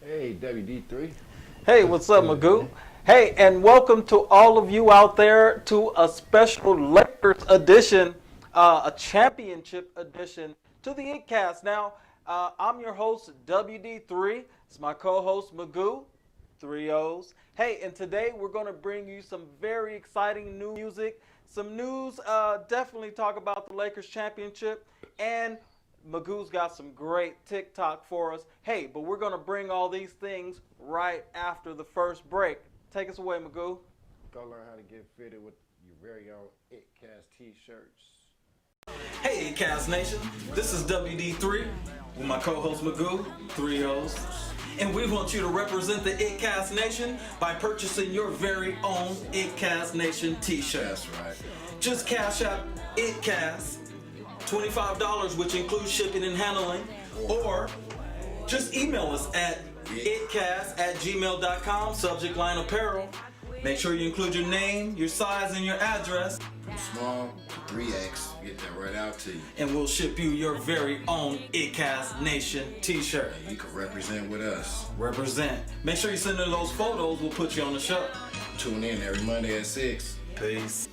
Hey, WD3. Hey, What's what's up, good, MAGOOO? man? Hey, and welcome to all of you out there to a special Lakers edition, a championship edition to the Iittcast. Now, I'm your host, WD3. It's my co-host, MAGOOO, three O's. Hey, and today we're going to bring you some very exciting new music, some news, definitely talk about the Lakers championship, and Magoo's got some great TikTok for us. Hey, but we're going to bring all these things right after the first break. Take us away, Magoo. Go learn how to get fitted with your very own Iittcast t-shirts. Hey, Cast Nation. This is WD3 with my co-host Magoo, three O's. And we want you to represent the Iittcast Nation by purchasing your very own Iittcast Nation t-shirt. That's right. Just cash out Iittcast, $25, which includes shipping and handling, or just email us at iittcast@gmail.com, subject line apparel. Make sure you include your name, your size, and your address, From small to 3X, get that right out to you. and we'll ship you your very own Iittcast Nation t-shirt. You can represent with us. Represent. Make sure you send in those photos. We'll put you on the show. Tune in every Monday at 6. Peace.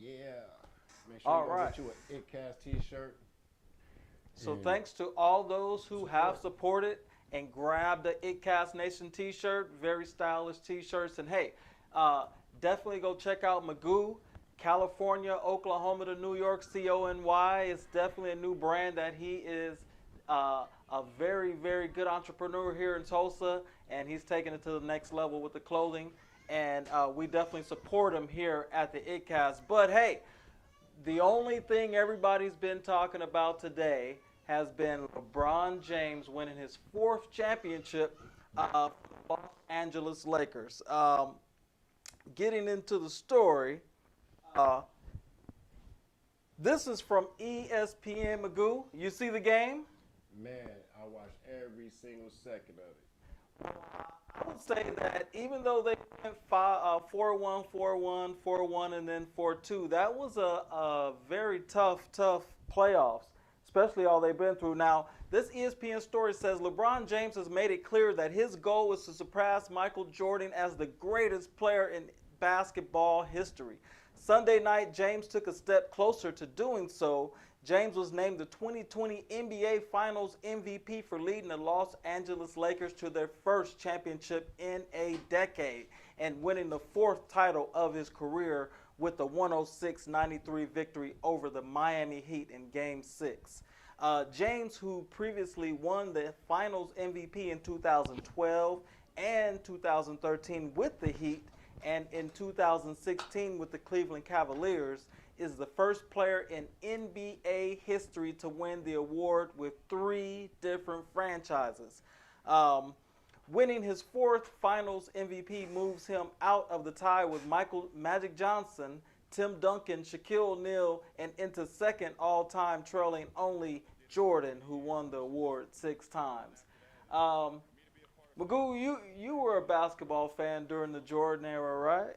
Yeah. Make sure All you go right. get you an Iittcast t-shirt. So And thanks to all those who have supported and grabbed the Iittcast Nation t-shirt, very stylish t-shirts. And hey, definitely go check out MAGOOO, California, Oklahoma to New York, CONY. It's definitely a new brand that he is a very, very good entrepreneur here in Tulsa, and he's taking it to the next level with the clothing. And we definitely support him here at the Iittcast. But hey, the only thing everybody's been talking about today has been LeBron James winning his fourth championship for the Los Angeles Lakers. Getting into the story, this is from ESPN. MAGOOO. You see the game? man, I watched every single second of it. I would say that even though they went 4-1, 4-1, 4-1, and then 4-2, that was a very tough playoffs, especially all they've been through. Now, this ESPN story says LeBron James has made it clear that his goal is to surpass Michael Jordan as the greatest player in basketball history. Sunday night, James took a step closer to doing so. James was named the 2020 NBA Finals MVP for leading the Los Angeles Lakers to their first championship in a decade and winning the fourth title of his career with the 106-93 victory over the Miami Heat in Game 6. James, who previously won the Finals MVP in 2012 and 2013 with the Heat, and in 2016 with the Cleveland Cavaliers, is the first player in NBA history to win the award with three different franchises. Winning his fourth Finals MVP moves him out of the tie with Michael Magic Johnson, Tim Duncan, Shaquille O'Neal, and into second all-time, trailing only Jordan, who won the award 6 times. MAGOOO, you were a basketball fan during the Jordan era, right?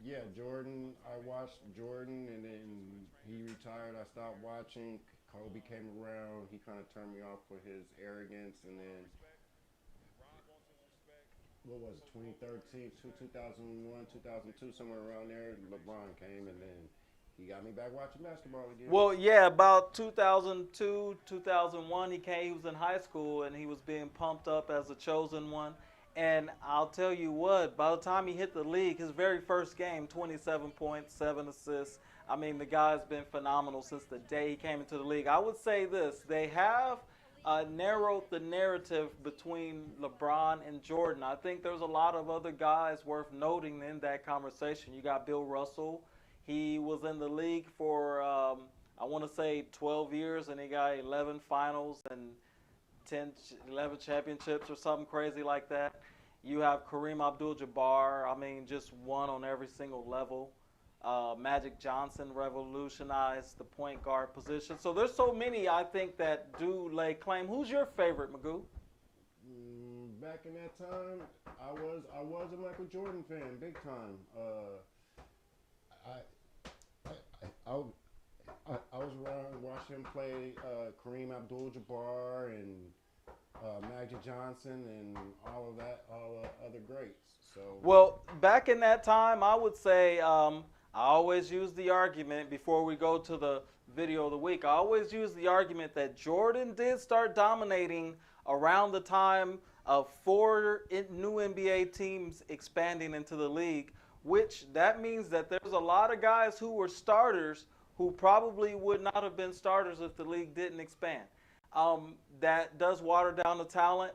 Yeah, Jordan. I watched Jordan, and then he retired. I stopped watching. Kobe came around. He kind of turned me off for his arrogance, and then what was it, 2013, 2001, 2002, somewhere around there, LeBron came, and then he got me back watching basketball again. Well, yeah, about 2002, 2001, he came. He was in high school, and he was being pumped up as a chosen one. And I'll tell you what, by the time he hit the league, his very first game, 27 points, 7 assists. I mean, the guy's been phenomenal since the day he came into the league. I would say this, they have narrowed the narrative between LeBron and Jordan. I think there's a lot of other guys worth noting in that conversation. You got Bill Russell. He was in the league for, I want to say 12 years, and he got 11 finals and 11 championships or something crazy like that. You have Kareem Abdul-Jabbar. I mean, just won on every single level. Magic Johnson revolutionized the point guard position. So there's so many, I think, that do lay claim. Who's your favorite, MAGOOO? Back in that time, I was a Michael Jordan fan, big time. I was around watching him play Kareem Abdul-Jabbar and Magic Johnson and all of that, all the other greats. So Well, back in that time, I would say I always use the argument before we go to the video of the week. I always use the argument that Jordan did start dominating around the time of new NBA teams expanding into the league, which that means that there's a lot of guys who were starters who probably would not have been starters if the league didn't expand. That does water down the talent.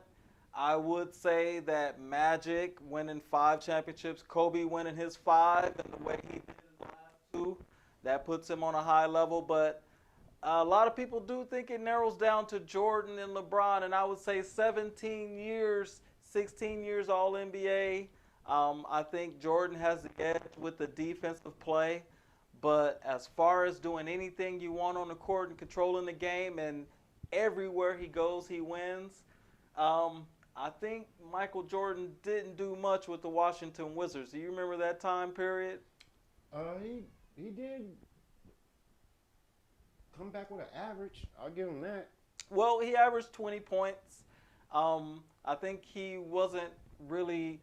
I would say that Magic winning 5 championships, Kobe winning his 5, and the way he did his last 2, that puts him on a high level. But a lot of people do think it narrows down to Jordan and LeBron, and I would say 17 years, 16 years All NBA. I think Jordan has the edge with the defensive play. But as far as doing anything you want on the court and controlling the game, and everywhere he goes, he wins. I think Michael Jordan didn't do much with the Washington Wizards. Do you remember that time period? he did come back with an average. I'll give him that. Well, he averaged 20 points. I think he wasn't really.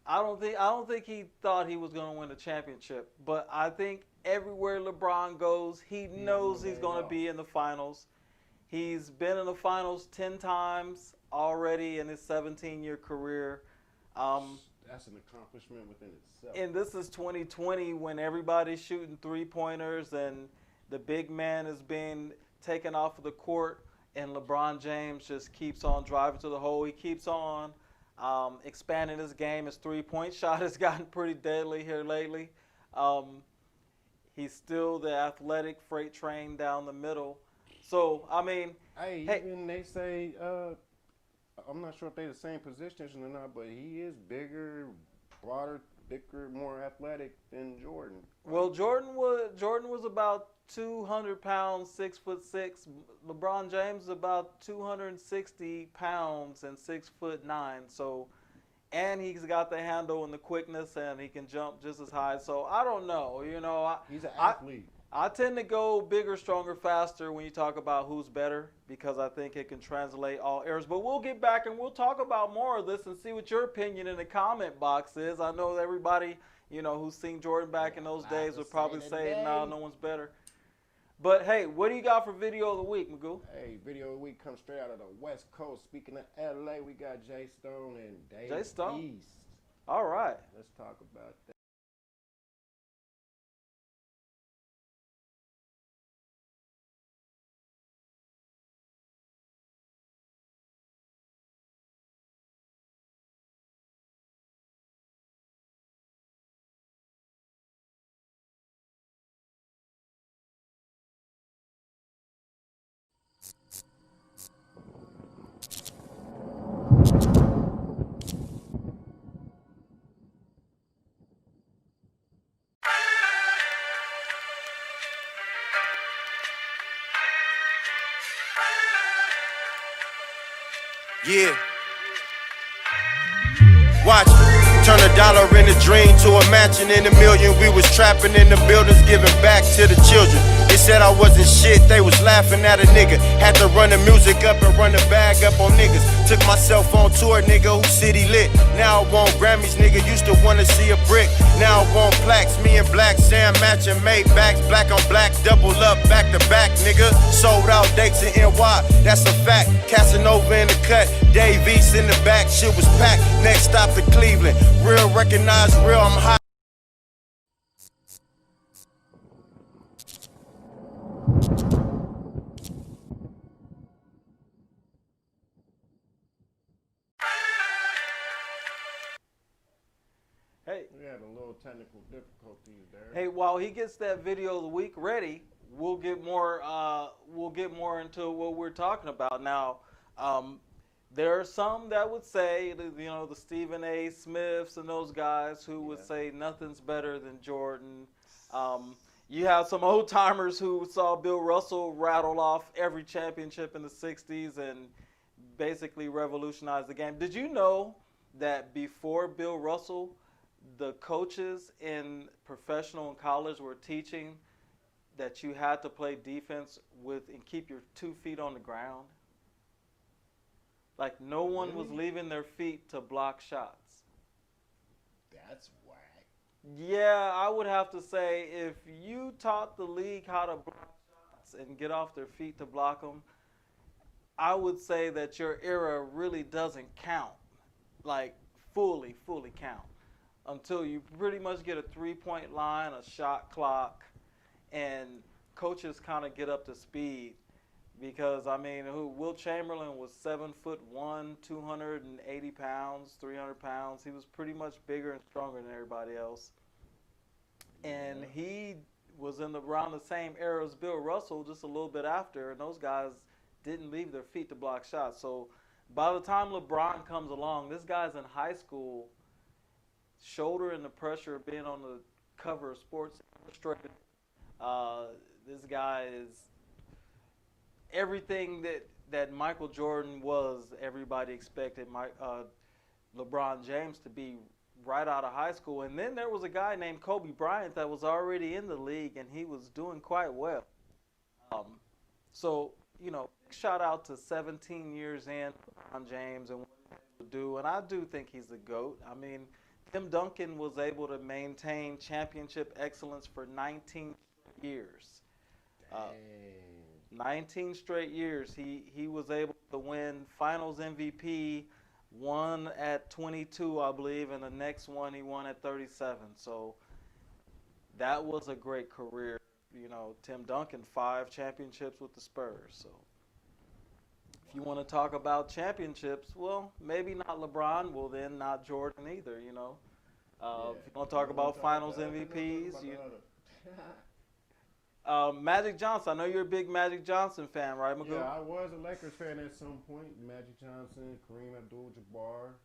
I don't think he thought he was going to win a championship. But I think everywhere LeBron goes, he knows he's going to be in the finals. He's been in the finals 10 times already in his 17-year career. That's an accomplishment within itself. And this is 2020 when everybody's shooting three-pointers and the big man is being taken off of the court, and LeBron James just keeps on driving to the hole. He keeps on expanding his game. His three-point shot has gotten pretty deadly here lately. He's still the athletic freight train down the middle. So, I mean, even they say, I'm not sure if they're the same positions or not, but he is bigger, broader, thicker, more athletic than Jordan. Well, Jordan was about 200 pounds, 6'6". LeBron James is about 260 pounds and 6'9". So, and he's got the handle and the quickness, and he can jump just as high. So I don't know. He's an athlete. I tend to go bigger, stronger, faster when you talk about who's better, because I think it can translate all eras. But we'll get back and we'll talk about more of this and see what your opinion in the comment box is. I know everybody, who's seen Jordan back in those days would probably say, no one's better. But, hey, what do you got for video of the week, MAGOOO? Hey, video of the week comes straight out of the West Coast. Speaking of L.A., we got Jay Stone and Dave East. All right. Let's talk about that. Yeah. Watch it. Turn a dollar in a dream to a mansion in a million. We was trapping in the buildings, giving back to the children. They said I wasn't shit, they was laughing at a nigga. Had to run the music up and run the bag up on niggas. Took myself on tour, nigga, who city lit. Now I want Grammys, nigga, used to wanna see a brick. Now I want plaques, me and Black Sam matching made backs. Black on black, double up, back to back, nigga. Sold out dates in NY, that's a fact. Casanova in the cut, Dave East in the back. Shit was packed, next stop to Cleveland. Real, recognize real, I'm hot. Hey. We had a little technical difficulties there. Hey, while he gets that video of the week ready, we'll get more into what we're talking about now. There are some that would say, the Stephen A. Smiths and those guys who would say nothing's better than Jordan. You have some old timers who saw Bill Russell rattle off every championship in the 60s and basically revolutionized the game. Did you know that before Bill Russell, the coaches in professional and college were teaching that you had to play defense and keep your 2 feet on the ground? Like, no one was Really? leaving their feet to block shots. That's whack. Yeah, I would have to say if you taught the league how to block shots and get off their feet to block them, I would say that your era really doesn't count, like fully count, until you pretty much get a 3-point line, a shot clock, and coaches kind of get up to speed. Because I mean, Will Chamberlain was 7'1", 280 pounds, 300 pounds. He was pretty much bigger and stronger than everybody else, and he was around the same era as Bill Russell, just a little bit after, and those guys didn't leave their feet to block shots. So by the time LeBron comes along, this guy's in high school, shouldering the pressure of being on the cover of Sports Illustrated. This guy is everything that Michael Jordan was. Everybody expected LeBron James to be right out of high school. And then there was a guy named Kobe Bryant that was already in the league, and he was doing quite well. So, shout out to 17 years in LeBron James and what he will do. And I do think he's the GOAT. I mean, Tim Duncan was able to maintain championship excellence for 19 years. 19 straight years. He was able to win Finals MVP, one at 22, I believe, and the next one he won at 37. So that was a great career. Tim Duncan, 5 championships with the Spurs. So if you want to talk about championships, well, maybe not LeBron. Well, then not Jordan either. If you want to talk about Finals MVPs, Magic Johnson. I know you're a big Magic Johnson fan, right, MAGOOO? Yeah, I was a Lakers fan at some point. Magic Johnson, Kareem Abdul-Jabbar.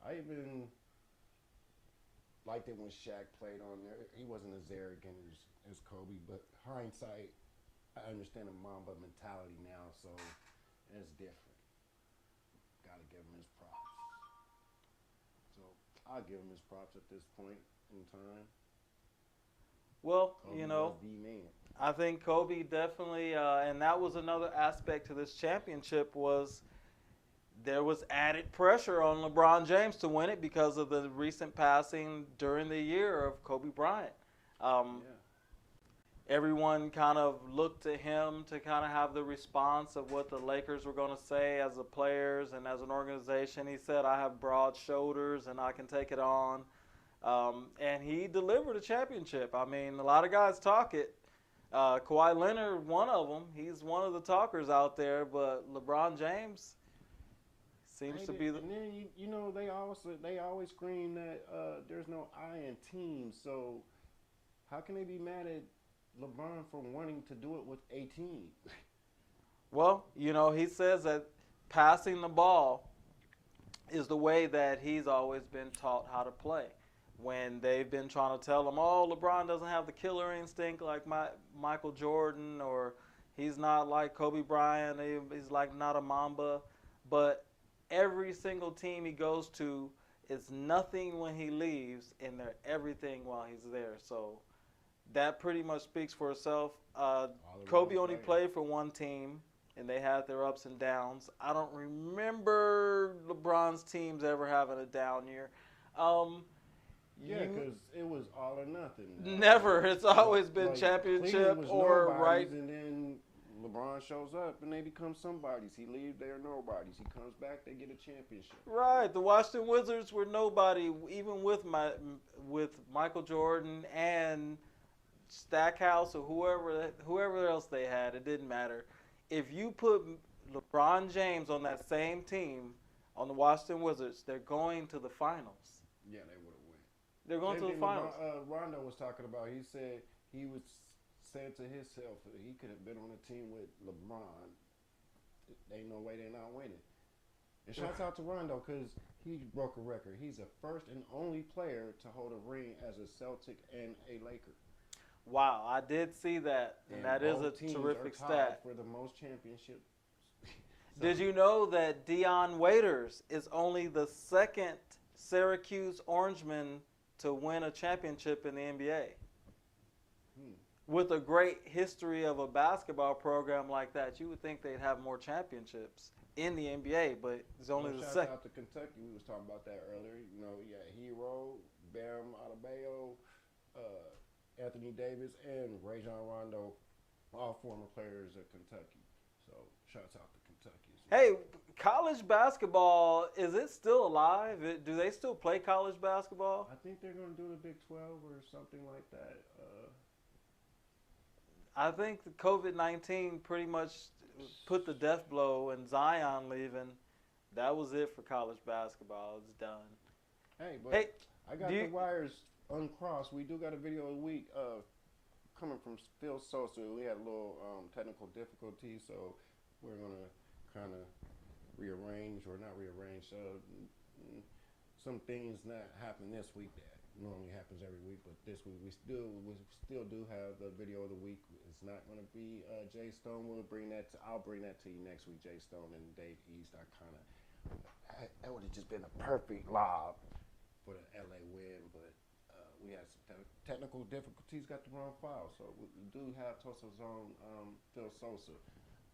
I even liked it when Shaq played on there. He wasn't as arrogant as Kobe, but hindsight, I understand the Mamba mentality now, so it's different. Gotta give him his props. So I'll give him his props at this point in time. Well, Kobe was the man. I think Kobe definitely, and that was another aspect to this championship, was there was added pressure on LeBron James to win it because of the recent passing during the year of Kobe Bryant. Everyone kind of looked to him to kind of have the response of what the Lakers were going to say as the players and as an organization. He said, I have broad shoulders and I can take it on. And he delivered a championship. I mean, a lot of guys talk it. Kawhi Leonard, one of them. He's one of the talkers out there. But LeBron James seems to be the. And then they always scream that there's no I in team. So how can they be mad at LeBron for wanting to do it with a team? Well, he says that passing the ball is the way that he's always been taught how to play. When they've been trying to tell him, LeBron doesn't have the killer instinct like Michael Jordan, or he's not like Kobe Bryant, he's like not a Mamba. But every single team he goes to is nothing when he leaves, and they're everything while he's there. So that pretty much speaks for itself. Kobe only played for one team, and they had their ups and downs. I don't remember LeBron's teams ever having a down year. Yeah, because it was all or nothing. Never. It's always been championship or right. And then LeBron shows up and they become somebodies. He leaves, they're nobodies. He comes back, they get a championship. Right. The Washington Wizards were nobody, even with Michael Jordan and Stackhouse or whoever else they had. It didn't matter. If you put LeBron James on that same team, on the Washington Wizards, they're going to the finals. Yeah, they would have won. They're going to the finals. Rondo was talking about, he said he was saying to himself he could have been on a team with LeBron. Ain't no way they're not winning. And shouts out to Rondo because he broke a record. He's the first and only player to hold a ring as a Celtic and a Laker. Wow, I did see that, and that is a terrific stat. For the most championships. Did you know that Dion Waiters is only the second Syracuse Orangeman to win a championship in the NBA? With a great history of a basketball program like that, you would think they'd have more championships. in the NBA, but it's only the Shout second. out to Kentucky. We was talking about that earlier. You know, yeah, Hero, Bam Adebayo, Anthony Davis, and Rajon Rondo, all former players of Kentucky. So shouts out to Kentucky. Hey, college basketball, is it still alive? Do they still play college basketball? I think they're going to do the Big 12 or something like that. I think the COVID-19 pretty much put the death blow, and Zion leaving, that was it for college basketball. It's done. Hey, but Hey, I got the wires uncrossed. We do got a video of the week coming from Phil Sosa. We had a little technical difficulty, so we're going to kind of rearrange, or not rearrange, some things not happen this week that normally happens every week, but this week we still do have the video of the week. It's not going to be Jay Stone. I'll bring that to you next week. Jay Stone and Dave East. That would have just been a perfect lob for the LA win, but we had some technical difficulties. Got the wrong file, so we do have Tulsa's own Phil Sosa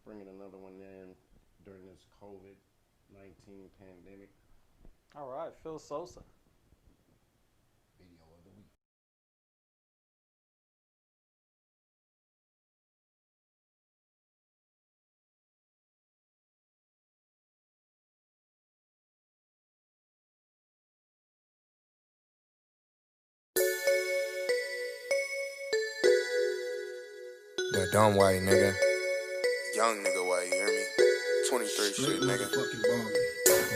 bringing another one in during this COVID-19 pandemic. All right, Phil Sosa. Video of the week. That dumb white nigga. Young nigga white, you hear me? 23 shit, nigga.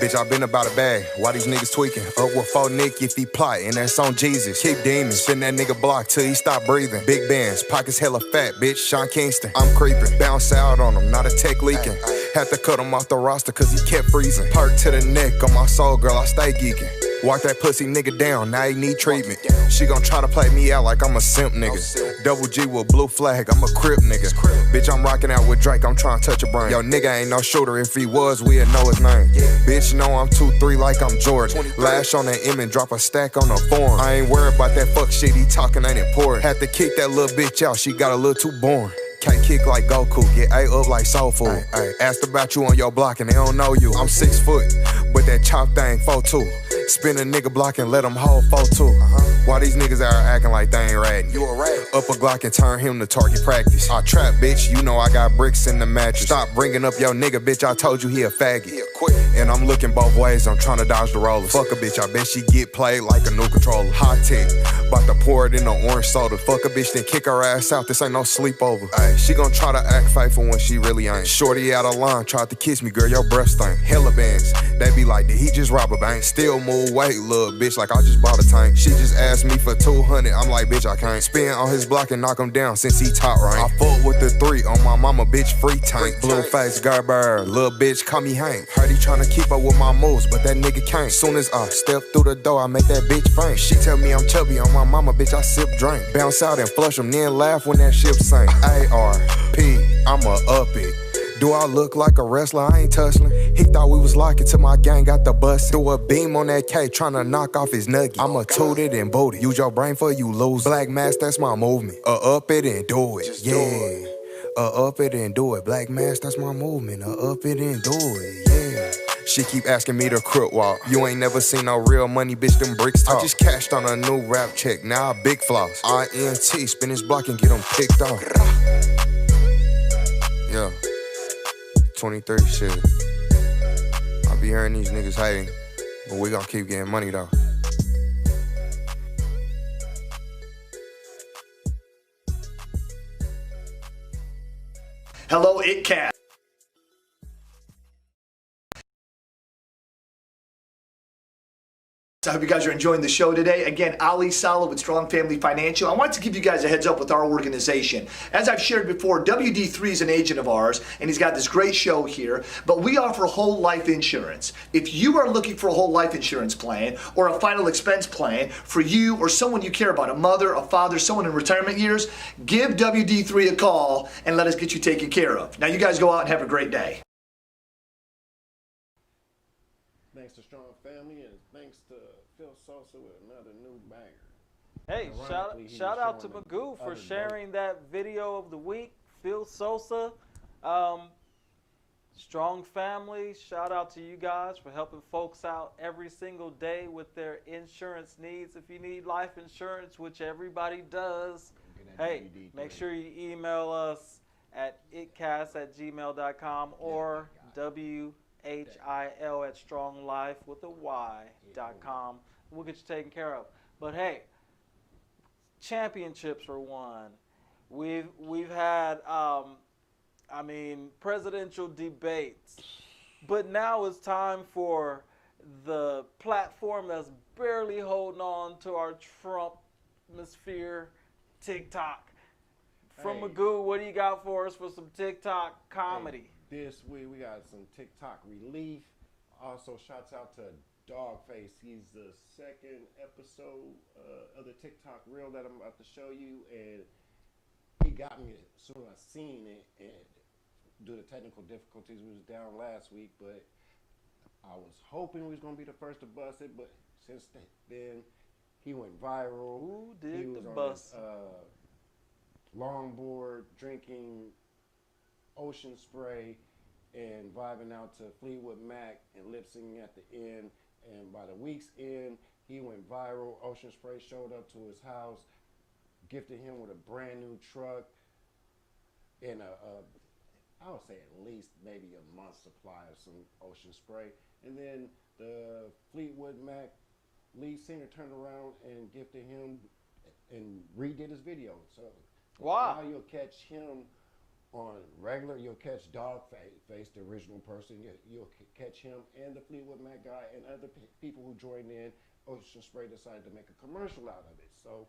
Bitch, I been about a bag. Why these niggas tweaking? Up with 4 Nick if he plotting. That's on Jesus. Keep demons. Spin that nigga block till he stop breathing. Big bands. Pockets hella fat, bitch. Sean Kingston. I'm creeping. Bounce out on him. Not a tech leaking. Had to cut him off the roster cause he kept freezing. Perk to the neck on my soul, girl. I stay geeking. Walk that pussy nigga down, now he need treatment. She gon' try to play me out like I'm a simp nigga. Double G with blue flag, I'm a crip nigga. Bitch, I'm rocking out with Drake, I'm trying to touch a brain. Yo, nigga ain't no shooter, if he was, we'd know his name. Bitch, know I'm 2-3 like I'm Jordan. Lash on that M and drop a stack on the form. I ain't worried about that fuck shit, he talking ain't important. Had to kick that little bitch out, she got a little too boring. Can't kick like Goku, get ate up like soul food. Asked about you on your block and they don't know you. I'm 6 foot, but that chop thing 4'2". Spin a nigga block and let him hold 4'2". Why these niggas out acting like they ain't ratting? You a rat. Up a Glock and turn him to target practice. I trap, bitch, you know I got bricks in the mattress. Stop bringing up your nigga, bitch, I told you he a faggot. And I'm looking both ways, I'm trying to dodge the rollers. Fuck a bitch, I bet she get played like a new controller. Hot tech, bout to pour it in the orange soda. Fuck a bitch, then kick her ass out, this ain't no sleepover. Ay, she gon' try to act faithful when she really ain't. Shorty out of line, tried to kiss me, girl, your breath stink. Hella bands, they be like, did he just rob a bank? Still move weight, little bitch, like I just bought a tank. She just asked me for 200, I'm like, bitch, I can't. Spin on his block and knock him down since he top rank. I fuck with the 3 on my mama, bitch, free tank. Blue face, Gerber, little bitch, call me Hank. Heard he tryna keep up with my moves, but that nigga can't. Soon as I step through the door, I make that bitch faint. She tell me I'm chubby on my mama, bitch, I sip drink. Bounce out and flush him, then laugh when that ship sink. A.R.P. I'ma up it. Do I look like a wrestler? I ain't tussling. He thought we was locking till my gang got the bus. Threw a beam on that K, tryna knock off his nugget. I'ma toot it and boot it. Use your brain for you lose. Black mask, that's my movement. Up it and do it. Just yeah. Up it and do it. Black mask, that's my movement. Up it and do it. Yeah. She keep asking me to crook walk. You ain't never seen no real money, bitch, them bricks talk. I just cashed on a new rap check, now I big floss. INT, spin his block and get them picked off. Yeah. 23 shit. I be hearing these niggas hating, but we gon' keep getting money though. Hello, Iittcast. I hope you guys are enjoying the show today. Again, Ali Saleh with Strong Family Financial. I wanted to give you guys a heads up with our organization. As I've shared before, WD3 is an agent of ours, and he's got this great show here, but we offer whole life insurance. If you are looking for a whole life insurance plan or a final expense plan for you or someone you care about, a mother, a father, someone in retirement years, give WD3 a call and let us get you taken care of. Now you guys go out and have a great day. Thanks to Strong Family and thanks to Phil Sosa with another new banger. Hey, shout out to MAGOOO for sharing that video of the week. Phil Sosa. Strong family, shout out to you guys for helping folks out every single day with their insurance needs. If you need life insurance, which everybody does, hey, make sure you email us at iittcast@gmail.com or WHIL@stronglife with a Y.com. We'll get you taken care of. But hey, championships are won. We've had presidential debates. But now it's time for the platform that's barely holding on to our Trump atmosphere, TikTok. From MAGOOO, what do you got for us for some TikTok comedy? This week we got some TikTok relief. Also, shouts out to Dogface. He's the second episode of the TikTok reel that I'm about to show you, and he got me as soon as I seen it. And due to technical difficulties, we was down last week, but I was hoping we was gonna be the first to bust it. But since then, he went viral. Who did he the was bust? on his, longboard drinking Ocean Spray and vibing out to Fleetwood Mac and lip syncing at the end. And by the week's end, he went viral. Ocean Spray showed up to his house, gifted him with a brand new truck and I would say at least maybe a month's supply of some Ocean Spray. And then the Fleetwood Mac lead singer turned around and gifted him and redid his video. So wow. Now you'll catch him on regular, you'll catch Dogface, the original person. You'll catch him and the Fleetwood Mac guy and other people who joined in. Ocean Spray decided to make a commercial out of it. So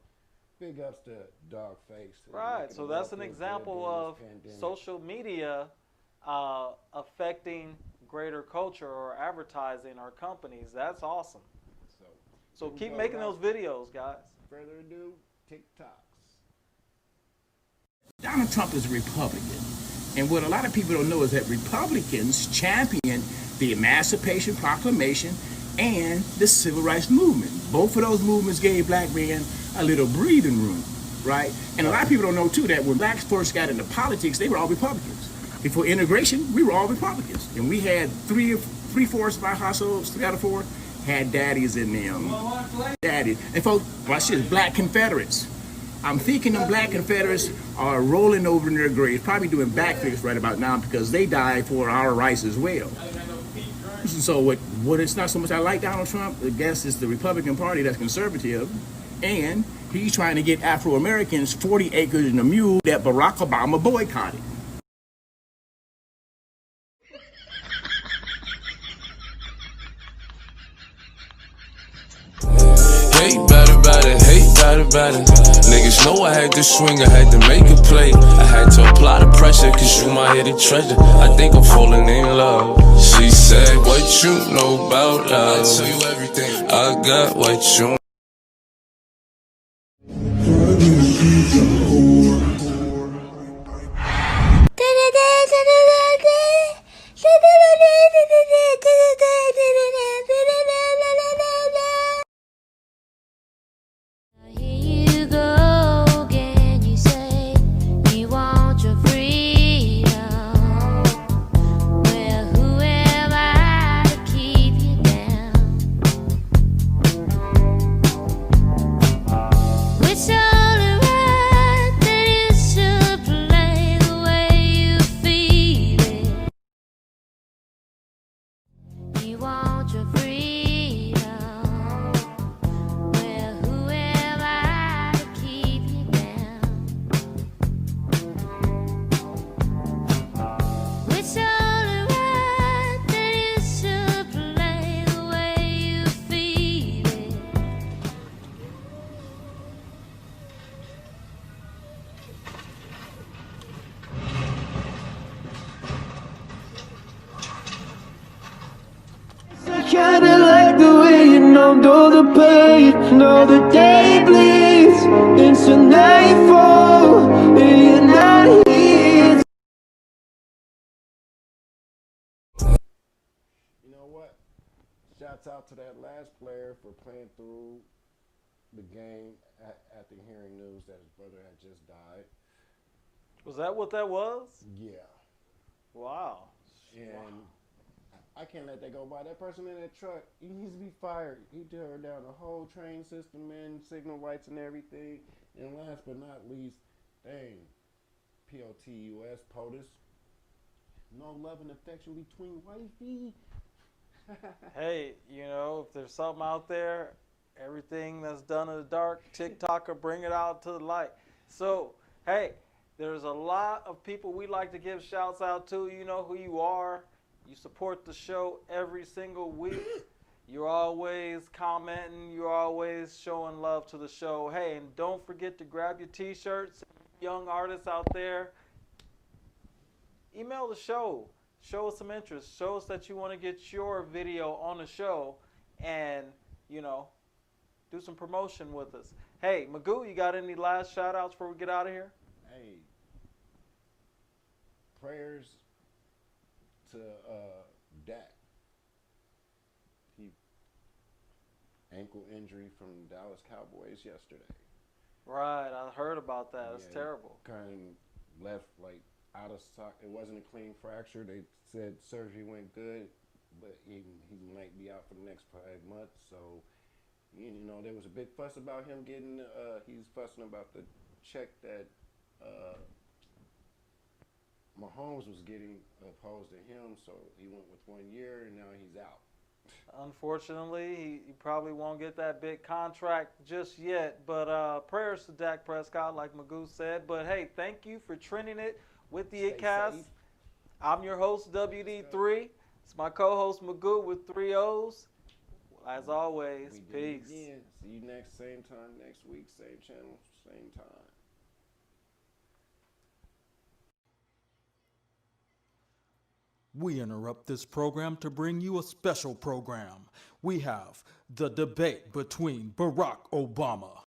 big ups to Dogface. Right, so that's an example of social media affecting greater culture or advertising our companies. That's awesome. So keep making those videos, guys. Further ado, TikToks. Donald Trump is a Republican. And what a lot of people don't know is that Republicans championed the Emancipation Proclamation and the Civil Rights Movement. Both of those movements gave black men a little breathing room, right? And a lot of people don't know, too, that when blacks first got into politics, they were all Republicans. Before integration, we were all Republicans. And we had three-fourths of our households, 3 out of 4, had daddies in them. Daddies. And folks, watch this, black Confederates. I'm thinking the black Confederates are rolling over in their graves, probably doing backflips right about now because they died for our rights as well. So what it's not so much I like Donald Trump, I guess it's the Republican Party that's conservative, and he's trying to get Afro-Americans 40 acres and a mule that Barack Obama boycotted. Hate about it. Niggas know I had to swing, I had to make a play. I had to apply the pressure, cause you my hidden treasure. I think I'm falling in love. She said, what you know about love? I tell you everything. I got what you Kinda like the way you numbed all the pain. Now the day bleeds into nightfall, and you're not here. You know what? Shouts out to that last player for playing through the game after hearing news that his brother had just died. Was that what that was? Yeah. Wow. And I can't let that go by. That person in that truck, he needs to be fired. He tore down the whole train system, man, signal lights and everything. And last but not least, dang, POTUS, POTUS. No love and affection between wifey. Hey, you know, if there's something out there, everything that's done in the dark, TikTok will bring it out to the light. So, hey, there's a lot of people we like to give shouts out to. You know who you are. You support the show every single week. You're always commenting. You're always showing love to the show. Hey, and don't forget to grab your T-shirts. Young artists out there, email the show. Show us some interest. Show us that you want to get your video on the show and, you know, do some promotion with us. Hey, MAGOOO, you got any last shout-outs before we get out of here? Hey, prayers to Dak. He ankle injury from Dallas Cowboys yesterday. Right, I heard about that. It's terrible. Kind of left like out of sock. It wasn't a clean fracture. They said surgery went good, but he might be out for the next 5 months. So, you know, there was a big fuss about him getting. He's fussing about the check that Mahomes was getting opposed to him. So he went with 1 year, and now he's out. Unfortunately, he probably won't get that big contract just yet. But prayers to Dak Prescott, like MAGOOO said. But hey, thank you for trending it with the Iittcast. I'm your host, WD3. It's my co-host, MAGOOO, with 3 O's. As always, peace. See you next same time next week, same channel, same time. We interrupt this program to bring you a special program. We have the debate between Barack Obama